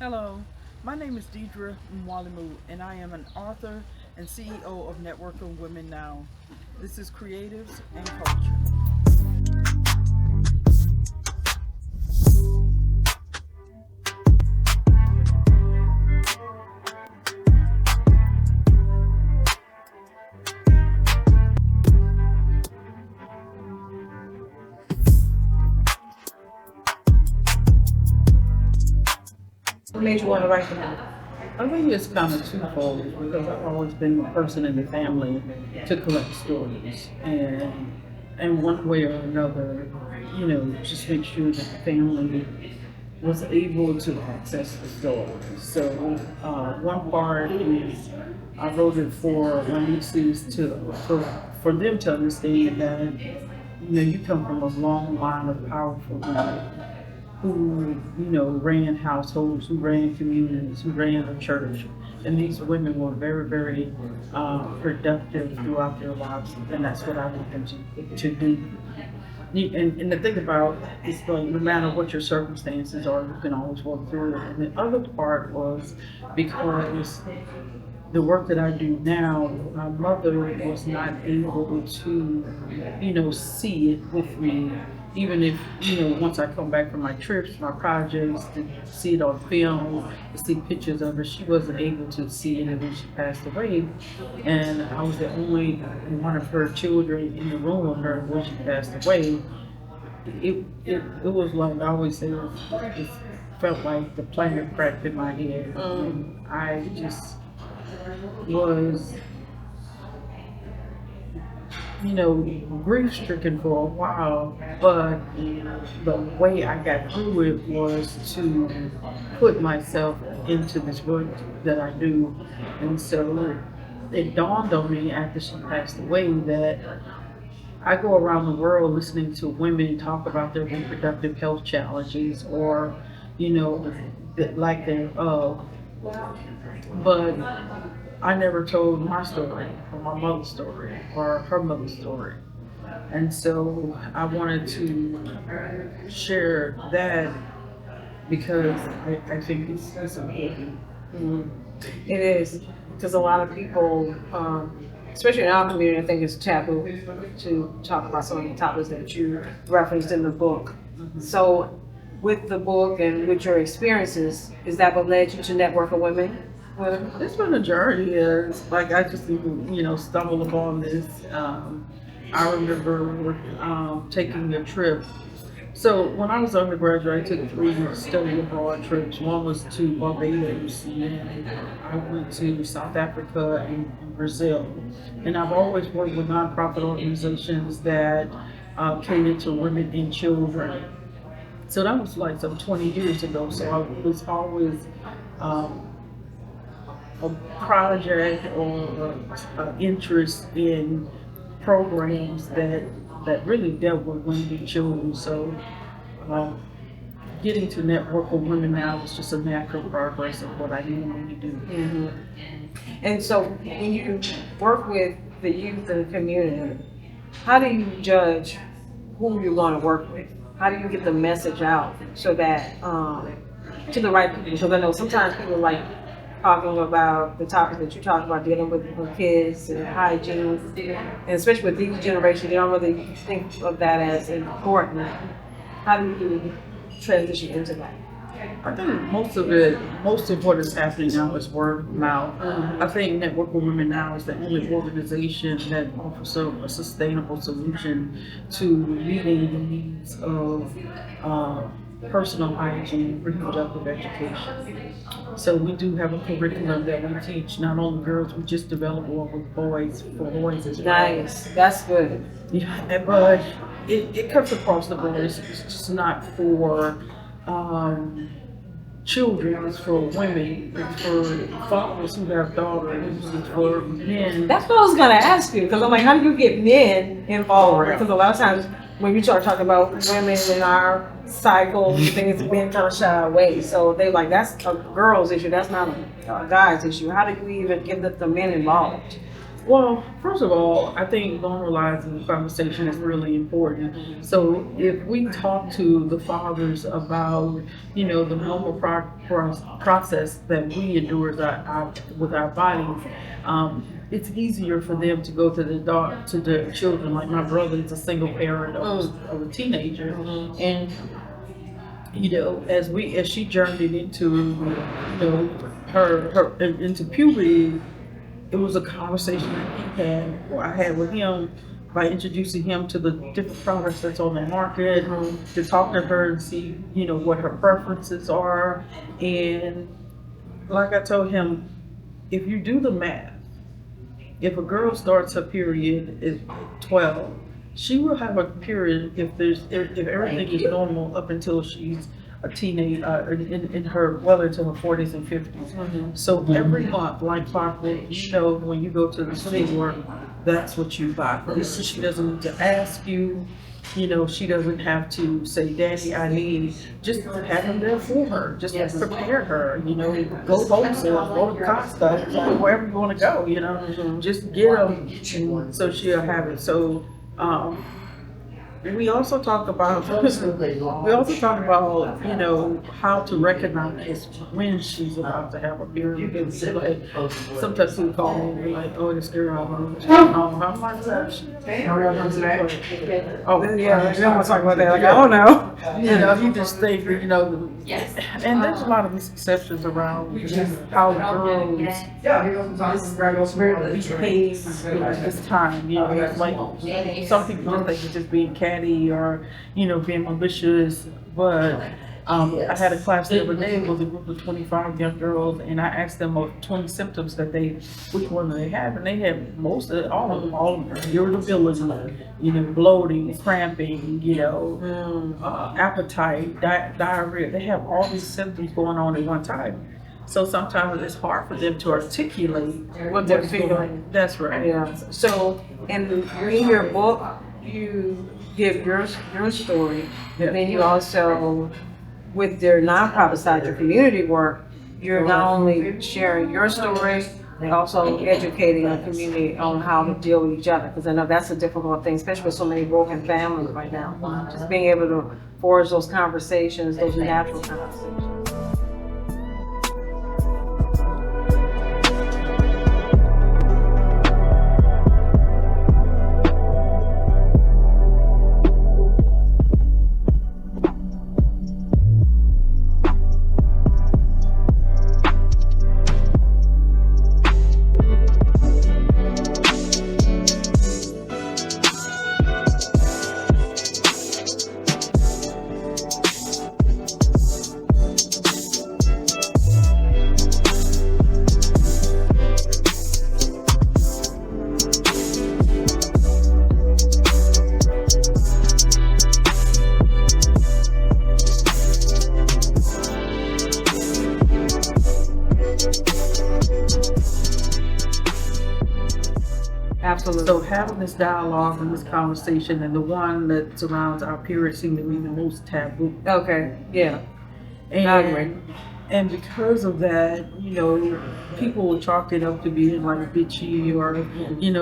Hello, my name is Deidra Mwalimu, and I am an author and CEO of Networking Women Now. This is Creatives and Culture. What made you want to write the book? I think it's kind of twofold because I've always been the person in the family to collect stories, and one way or another, just make sure that the family was able to access the stories. So one part is I wrote it for my nieces for them to understand that you come from a long line of powerful women who, ran households, who ran communities, who ran the church. And these women were very, very productive throughout their lives, and that's what I want them to do. And the thing about it's like no matter what your circumstances are, you can always work through it. And the other part was because the work that I do now, my mother was not able to, see it with me. Even if, once I come back from my trips, my projects, to see it on film, to see pictures of her, she wasn't able to see it when she passed away. And I was the only one of her children in the room with her when she passed away. It was like I always say, it felt like the planet cracked in my head. And I just was, grief stricken for a while, but the way I got through it was to put myself into this work that I do. And so it dawned on me after she passed away that I go around the world listening to women talk about their reproductive health challenges or, like their, but I never told my story or my mother's story or her mother's story. And so I wanted to share that because I think it's important. Mm. It is because a lot of people, especially in our community, I think it's taboo to talk about some of the topics that you referenced in the book. So, with the book and with your experiences, is that what led you to network with women? Well, it's been a journey. It's like I just stumbled upon this. I remember taking a trip. So when I was undergraduate, I took three study abroad trips. One was to Barbados, and then I went to South Africa and Brazil. And I've always worked with nonprofit organizations that cater to women and children. So that was like some 20 years ago. So I was always um, a project or interest in programs that really dealt with women and children. So um, getting to network with women now is just a natural progress of what I normally do. Mm-hmm. And so, when you work with the youth and the community, how do you judge who you're going to work with? How do you get the message out so that to the right people? Because I know sometimes people like talking about the topics that you talk about, dealing with kids and hygiene, and especially with these generations, they don't really think of that as important. How do you transition into that? I think most of what is happening now is word of mouth. I think Network with Women Now is the only organization that offers a sustainable solution to meeting the needs of personal hygiene, reproductive education. So we do have a curriculum that we teach not only girls, we just develop one with boys for boys as well. Nice, that's good. But it cuts across the board. It's just not for children, it's for women, it's for fathers who have daughters, it's for men. That's what I was gonna ask you because I'm like, how do you get men involved? Because a lot of times when you start talking about women in our cycle, things men kind of shy away. So they're like, that's a girl's issue. That's not a guy's issue. How do you even get the men involved? Well, first of all, I think normalizing the conversation is really important. So if we talk to the fathers about, the normal process that we endure with our bodies, it's easier for them to go to to the children. Like my brother is a single parent of a teenager, and as she journeyed into, her into puberty, it was a conversation that I had with him by introducing him to the different products that's on the market, to talk to her and see, what her preferences are. And like I told him, if you do the math, if a girl starts her period at 12, she will have a period if everything is normal up until she's a teenage in her into her 40s and 50s. So every month, like clockwork, when you go to the store, that's what you buy. She doesn't need to ask you. She doesn't have to say, "Daddy, I need." Just have them there for her. Just prepare her. Go wholesale, go to Costco, wherever you want to go. Just get them, so she'll have it. So. We also talk about how to recognize when she's about to have a period. Because, like, sometimes people call me and they're like, "Oh, this girl." I'm like, "Oh, Yeah, we don't want to talk about that. Like, I don't know. You just think, Yes. And there's a lot of misconceptions around how girls behave at this time. Like some people just think it's just being catty or being malicious, but I had a class the other day with a group of 25 young girls, and I asked them of 20 symptoms which one do they have, and they had all of them, irritability, bloating, cramping, appetite, diarrhea. They have all these symptoms going on at one time. So sometimes it's hard for them to articulate What they're feeling. That's right. Yeah. So in your book, you give your story, but then you also, with your nonprofit side, your community work, you're not only sharing your story, but also educating the community on how to deal with each other. Because I know that's a difficult thing, especially with so many broken families right now. Just being able to forge those conversations, those natural conversations. Absolutely. So having this dialogue and this conversation, and the one that surrounds our period seem to be the most taboo. Okay, yeah. And, I agree. And because of that, people will chalk it up to being like bitchy or,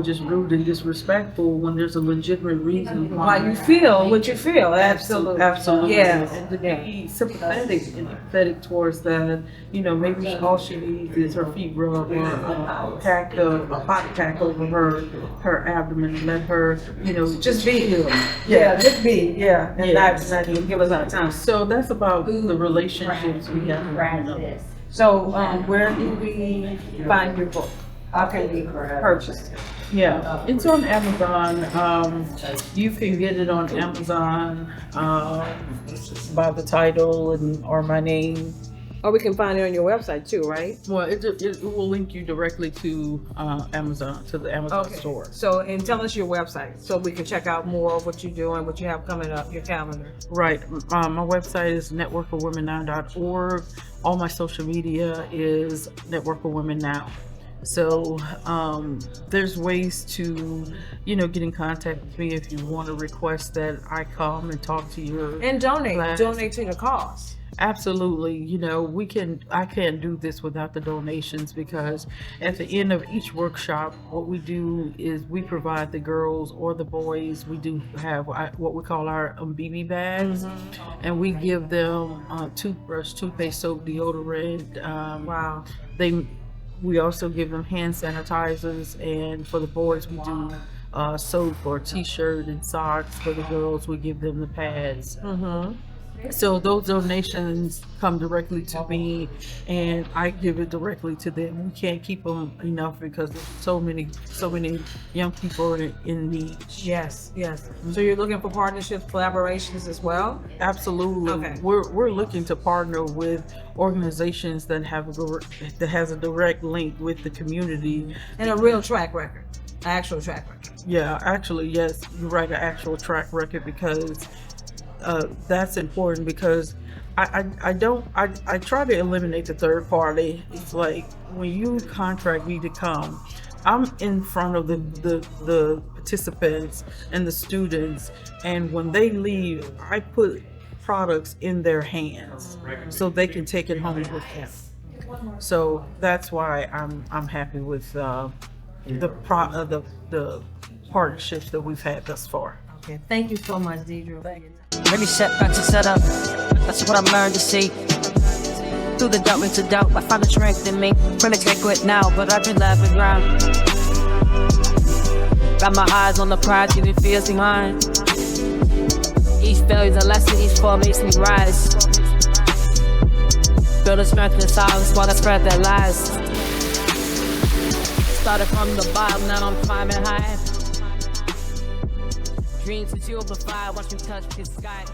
just rude and disrespectful when there's a legitimate reason Why you feel what you feel. Absolutely. Absolutely. Yeah. And to be sympathetic and empathetic towards that, maybe all she needs is her feet rubbed or a hot pack over her abdomen and let her, Just be. Yeah. Just be. Yeah. And not give us our time. So that's about the relationships we have. So, where do we find your book? How can we purchase it? Yeah, it's on Amazon. You can get it on Amazon by the title or my name. Or we can find it on your website too, right? Well, it will link you directly to Amazon, to the Amazon store. So, and tell us your website so we can check out more of what you're doing, what you have coming up, your calendar. Right. My website is networkforwomennow.org. All my social media is Network for Women Now. So there's ways to, get in contact with me if you want to request that I come and talk to your And donate. class. Donate to the cause. Absolutely. I can't do this without the donations because at the end of each workshop, what we do is we provide the girls or the boys, we do have what we call our BB bags, and we give them toothbrush, toothpaste, soap, deodorant. Wow. They, we also give them hand sanitizers, and for the boys, we do soap or t-shirt and socks. For the girls, we give them the pads. So those donations come directly to me, and I give it directly to them. We can't keep them enough because there's so many young people in need. Yes, yes. So you're looking for partnerships, collaborations as well? Absolutely. Okay. We're looking to partner with organizations that has a direct link with the community. And a real track record, actual track record. Yeah, actually, yes, you're right, an actual track record, because that's important, because I try to eliminate the third party. It's like when you contract me to come, I'm in front of the participants and the students, and when they leave, I put products in their hands so they can take it home with them. So that's why I'm happy with the partnerships that we've had thus far. Okay, thank you so much, Deidra. Every setback to set up, that's what I learned to see. Through the doubt into doubt, I found the strength in me. Critics can't quit now, but I've been left ground. Got my eyes on the prize, giving fears behind. Each failure's a lesson, each fall makes me rise. Build a strength in silence while I spread their lies. Started from the bottom, now I'm climbing high. Dreams with you over fire, watch me touch the sky.